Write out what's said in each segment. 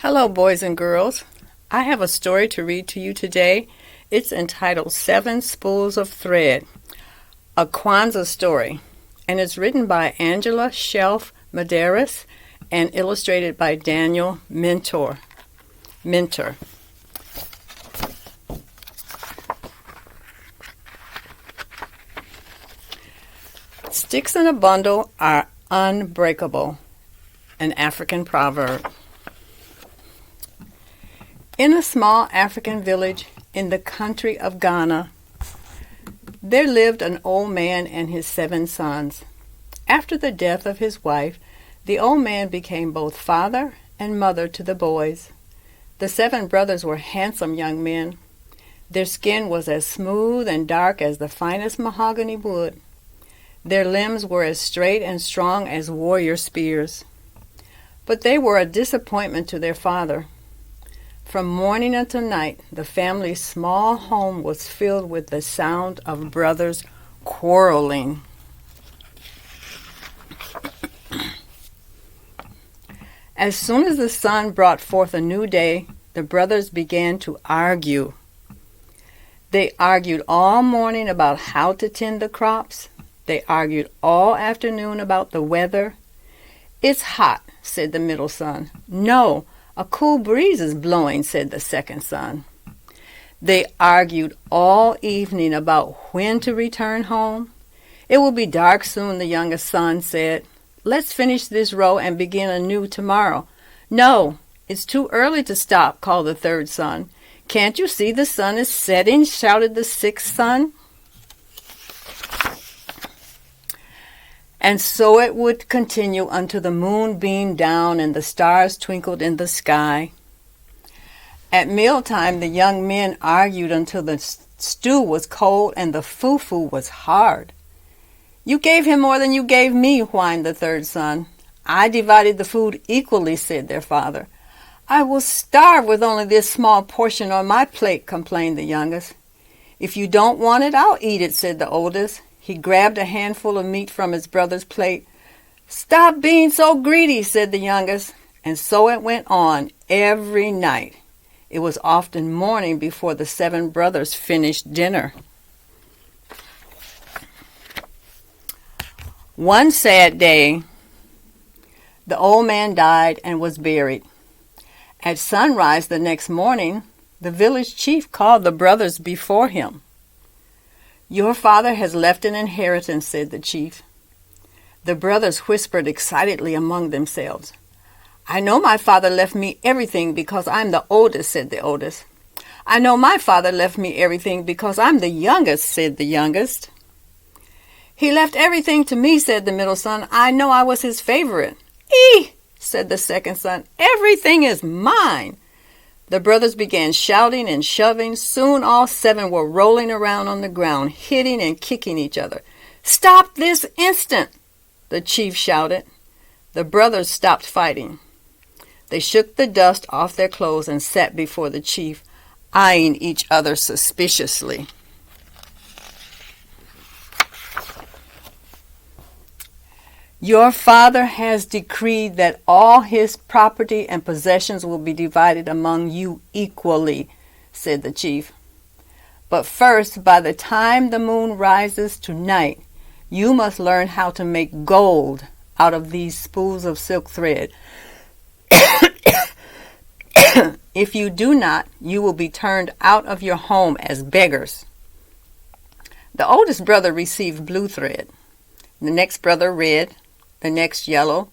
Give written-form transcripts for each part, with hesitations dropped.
Hello, boys and girls. I have a story to read to you today. It's entitled 7 Spools of Thread, a Kwanzaa story, and it's written by Angela Shelf Medeiros and illustrated by Daniel Minter. Sticks in a bundle are unbreakable, an African proverb. In a small African village in the country of Ghana, there lived an old man and his 7 sons. After the death of his wife, the old man became both father and mother to the boys. The 7 brothers were handsome young men. Their skin was as smooth and dark as the finest mahogany wood. Their limbs were as straight and strong as warrior spears. But they were a disappointment to their father. From morning until night, the family's small home was filled with the sound of brothers quarreling. As soon as the sun brought forth a new day, the brothers began to argue. They argued all morning about how to tend the crops. They argued all afternoon about the weather. "It's hot," said the middle son. "No, a cool breeze is blowing," said the second son. They argued all evening about when to return home. "It will be dark soon," the youngest son said. "Let's finish this row and begin anew tomorrow." "No, it's too early to stop," called the third son. "Can't you see the sun is setting?" shouted the sixth son. And so it would continue until the moon beamed down and the stars twinkled in the sky. At mealtime, the young men argued until the stew was cold and the fufu was hard. "You gave him more than you gave me," whined the third son. "I divided the food equally," said their father. "I will starve with only this small portion on my plate," complained the youngest. "If you don't want it, I'll eat it," said the oldest. He grabbed a handful of meat from his brother's plate. "Stop being so greedy," said the youngest. And so it went on every night. It was often morning before the 7 brothers finished dinner. One sad day, the old man died and was buried. At sunrise the next morning, the village chief called the brothers before him. "Your father has left an inheritance," said the chief. The brothers whispered excitedly among themselves. "I know my father left me everything because I'm the oldest," said the oldest. "I know my father left me everything because I'm the youngest," said the youngest. "He left everything to me," said the middle son. "I know I was his favorite." "Eeh!" said the second son. "Everything is mine." The brothers began shouting and shoving. Soon all 7 were rolling around on the ground, hitting and kicking each other. "Stop this instant!" the chief shouted. The brothers stopped fighting. They shook the dust off their clothes and sat before the chief, eyeing each other suspiciously. "Your father has decreed that all his property and possessions will be divided among you equally," said the chief. "But first, by the time the moon rises tonight, you must learn how to make gold out of these spools of silk thread. If you do not, you will be turned out of your home as beggars." The oldest brother received blue thread, the next brother red, the next yellow,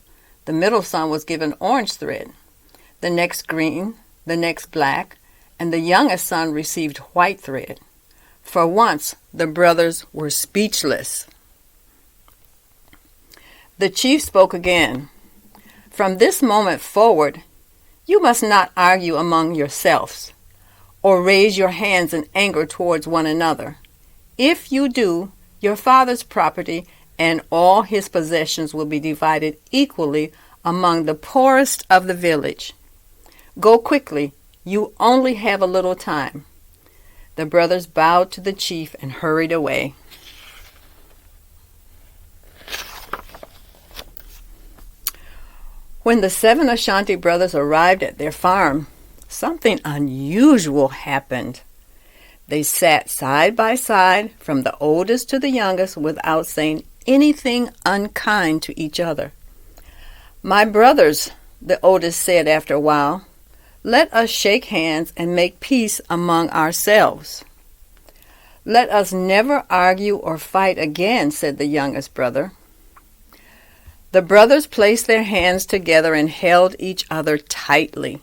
the middle son was given orange thread, the next green, the next black, and the youngest son received white thread. For once, the brothers were speechless. The chief spoke again. "From this moment forward, you must not argue among yourselves, or raise your hands in anger towards one another. If you do, your father's property and all his possessions will be divided equally among the poorest of the village. Go quickly, you only have a little time." The brothers bowed to the chief and hurried away. When the 7 Ashanti brothers arrived at their farm, something unusual happened. They sat side by side, from the oldest to the youngest, without saying anything unkind to each other. "My brothers," the oldest said after a while, "let us shake hands and make peace among ourselves." "Let us never argue or fight again," said the youngest brother. The brothers placed their hands together and held each other tightly.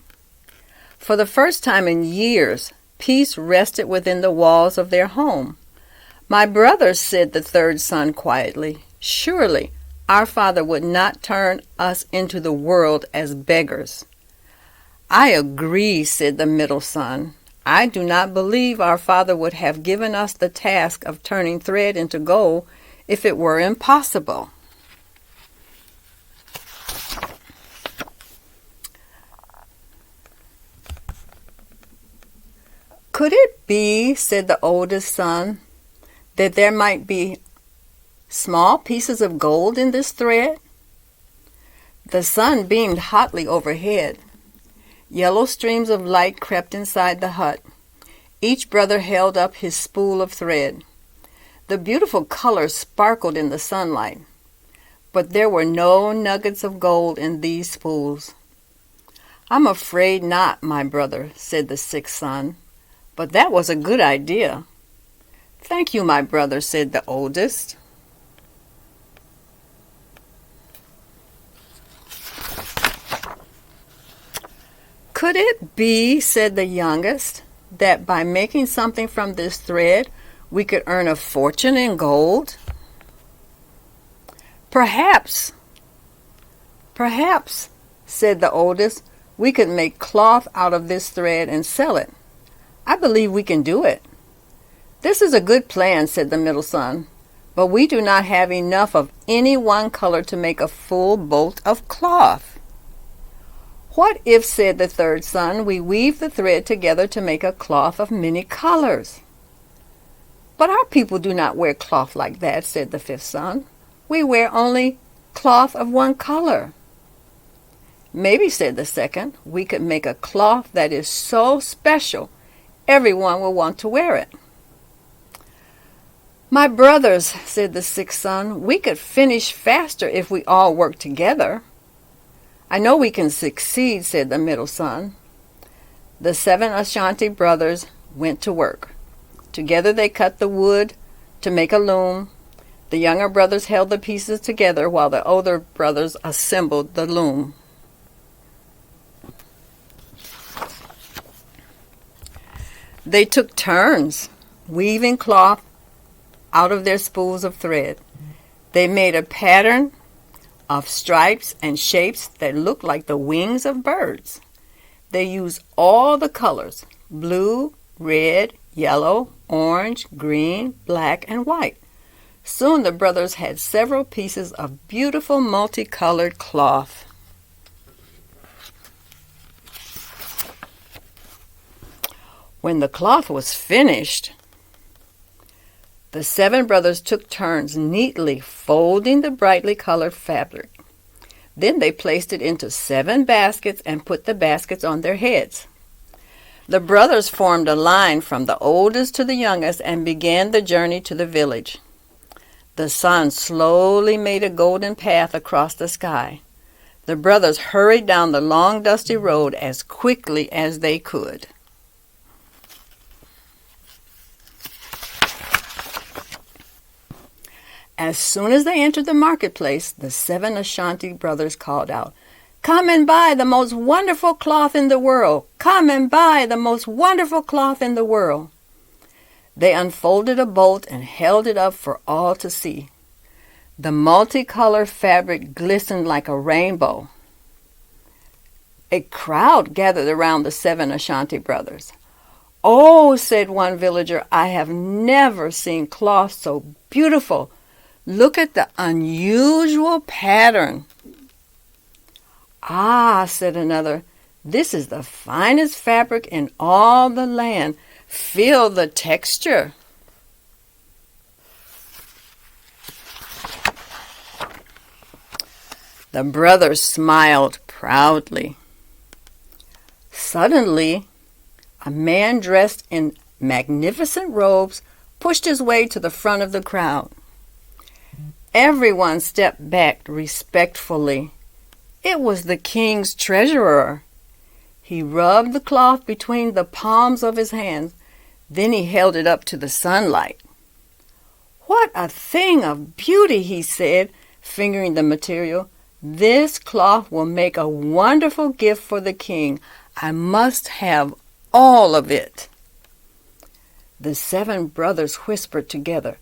For the first time in years, peace rested within the walls of their home. "My brothers," said the third son quietly, "surely our father would not turn us into the world as beggars." "I agree," said the middle son. "I do not believe our father would have given us the task of turning thread into gold if it were impossible." "Could it be," said the oldest son, "that there might be small pieces of gold in this thread?" The sun beamed hotly overhead. Yellow streams of light crept inside the hut. Each brother held up his spool of thread. The beautiful colors sparkled in the sunlight, but there were no nuggets of gold in these spools. "I'm afraid not, my brother," said the sixth son. "But that was a good idea." "Thank you, my brother," said the oldest. "Could it be," said the youngest, "that by making something from this thread, we could earn a fortune in gold?" Perhaps," said the oldest, "we could make cloth out of this thread and sell it. I believe we can do it." "This is a good plan," said the middle son, "but we do not have enough of any one color to make a full bolt of cloth." "What if," said the third son, "we weave the thread together to make a cloth of many colors?" "But our people do not wear cloth like that," said the fifth son. "We wear only cloth of one color." "Maybe," said the second, "we could make a cloth that is so special everyone will want to wear it." "My brothers," said the sixth son, "we could finish faster if we all work together." "I know we can succeed," said the middle son. The 7 Ashanti brothers went to work. Together they cut the wood to make a loom. The younger brothers held the pieces together while the older brothers assembled the loom. They took turns weaving cloth out of their spools of thread. They made a pattern of stripes and shapes that looked like the wings of birds. They used all the colors: blue, red, yellow, orange, green, black, and white. Soon the brothers had several pieces of beautiful multicolored cloth. When the cloth was finished, the 7 brothers took turns neatly folding the brightly colored fabric. Then they placed it into 7 baskets and put the baskets on their heads. The brothers formed a line from the oldest to the youngest and began the journey to the village. The sun slowly made a golden path across the sky. The brothers hurried down the long dusty road as quickly as they could. As soon as they entered the marketplace, the 7 Ashanti brothers called out, "Come and buy the most wonderful cloth in the world! Come and buy the most wonderful cloth in the world!" They unfolded a bolt and held it up for all to see. The multicolored fabric glistened like a rainbow. A crowd gathered around the 7 Ashanti brothers. "Oh," said one villager, "I have never seen cloth so beautiful. Look at the unusual pattern." "Ah," said another, "this is the finest fabric in all the land. Feel the texture." The brothers smiled proudly. Suddenly, a man dressed in magnificent robes pushed his way to the front of the crowd. Everyone stepped back respectfully. It was the king's treasurer. He rubbed the cloth between the palms of his hands. Then he held it up to the sunlight. "What a thing of beauty," he said, fingering the material. "This cloth will make a wonderful gift for the king. I must have all of it." The 7 brothers whispered together.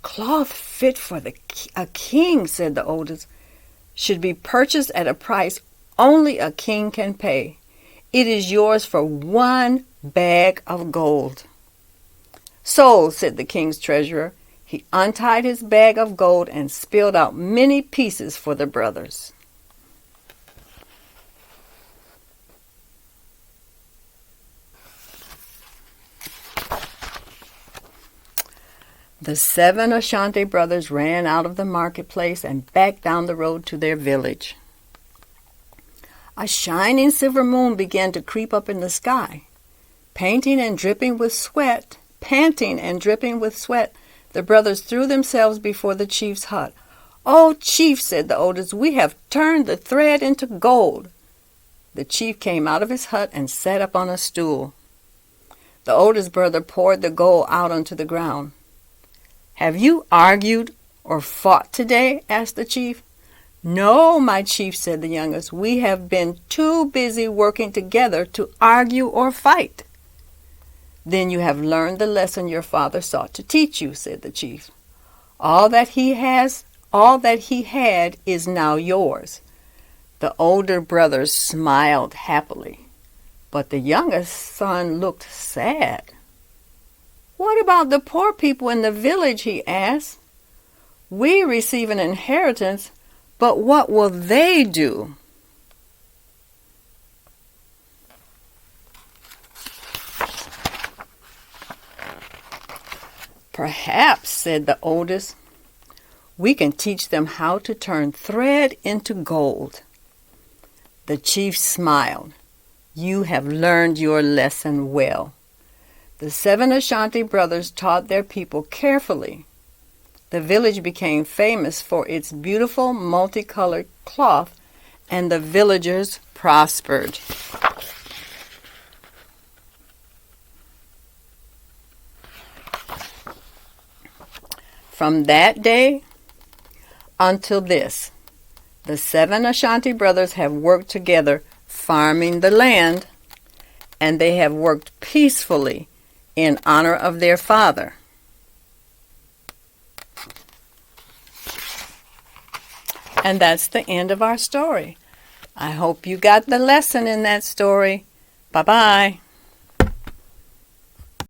"Cloth fit for a king," said the oldest, "should be purchased at a price only a king can pay. It is yours for 1 bag of gold." "Sold," said the king's treasurer. He untied his bag of gold and spilled out many pieces for the brothers. The 7 Ashanti brothers ran out of the marketplace and back down the road to their village. A shining silver moon began to creep up in the sky. Panting and dripping with sweat, the brothers threw themselves before the chief's hut. "Oh, chief," said the oldest, "we have turned the thread into gold." The chief came out of his hut and sat up on a stool. The oldest brother poured the gold out onto the ground. "Have you argued or fought today?" asked the chief. "No, my chief," said the youngest. "We have been too busy working together to argue or fight." "Then you have learned the lesson your father sought to teach you," said the chief. All that he had is now yours." The older brothers smiled happily, but the youngest son looked sad. "What about the poor people in the village?" he asked. "We receive an inheritance, but what will they do?" "Perhaps," said the oldest, "we can teach them how to turn thread into gold." The chief smiled. "You have learned your lesson well." The 7 Ashanti brothers taught their people carefully. The village became famous for its beautiful multicolored cloth, and the villagers prospered. From that day until this, the 7 Ashanti brothers have worked together farming the land, and they have worked peacefully in honor of their father. And that's the end of our story. I hope you got the lesson in that story. Bye-bye.